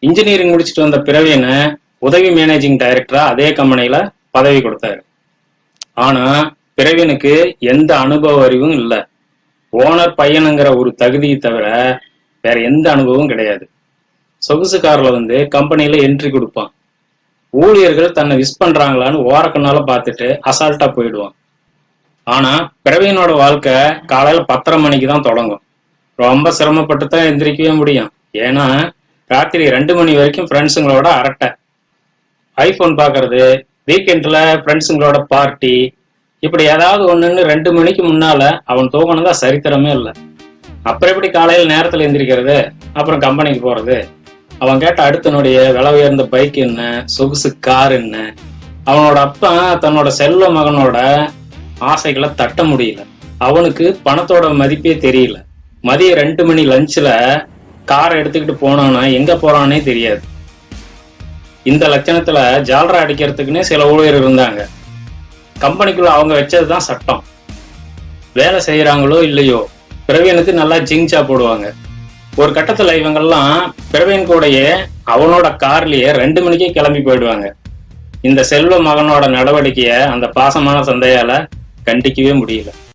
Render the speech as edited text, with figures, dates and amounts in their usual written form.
Engineering முடிச்சுட்டு வந்த பிரவீனை உதவி மேனேஜிங் டைரக்டரா அதே கம்பெனியில பதவி கொடுத்தாரு. ஆனா பிரவீனுக்கு எந்த அனுபவ அறிவும் இல்லை. ஓனர் பையனுங்கிற ஒரு தகுதியை தவிர வேற எந்த அனுபவமும் கிடையாது. சொகுசு கார்ல வந்து கம்பெனியில என்ட்ரி கொடுப்பான். ஊழியர்கள் தன்னை விஷ் பண்றாங்களான்னு ஓரக்கண்ணால பார்த்துட்டு அசால்ட்டா போயிடுவான். ஆனா பிரவீனோட வாழ்க்கை காலையில 10:30 மணிக்கு தான் தொடங்கும். ரொம்ப சிரமப்பட்டு தான் எந்திரிக்கவே முடியும். ஏன்னா ராத்திரி 2 மணி வரைக்கும் ஃப்ரெண்ட்ஸுங்களோட அரட்டை, ஐபோன் பாக்குறது, வீக்கெண்ட்ல ஃப்ரெண்ட்ஸுங்களோட பார்ட்டி, இப்படி ஏதாவது ஒண்ணுன்னு 2 மணிக்கு முன்னால அவன் தூங்கினதா சரித்திரமே இல்லை. அப்புறம் எப்படி காலையில் நேரத்துல எந்திரிக்கிறது, அப்புறம் கம்பெனிக்கு போறது? அவன் கேட்ட அடுத்தனுடைய விலை உயர்ந்த பைக் என்ன, சொகுசு கார் என்ன? அவனோட அப்பா தன்னோட செல்வ மகனோட ஆசைகளை தட்ட முடியல. அவனுக்கு பணத்தோட மதிப்பே தெரியல. மதியம் 2 மணி லஞ்சில் காரை எடுத்துக்கிட்டு போனானா எங்க போறானே தெரியாது. இந்த லட்சணத்துல ஜால்ரா அடிக்கிறதுக்குன்னே சில ஊழியர் இருந்தாங்க. கம்பெனிக்குள்ள அவங்க வச்சதுதான் சட்டம். வேலை செய்யறாங்களோ இல்லையோ பிரவீனுக்கு நல்லா ஜிங்சா போடுவாங்க. ஒரு கட்டத்துல இவங்கெல்லாம் பிரவீன் கூடயே அவனோட கார்லயே 2 மணிக்கே கிளம்பி போயிடுவாங்க. இந்த செல்வ மகனோட நடவடிக்கைய அந்த பாசமான சந்தையால கண்டிக்கவே முடியல.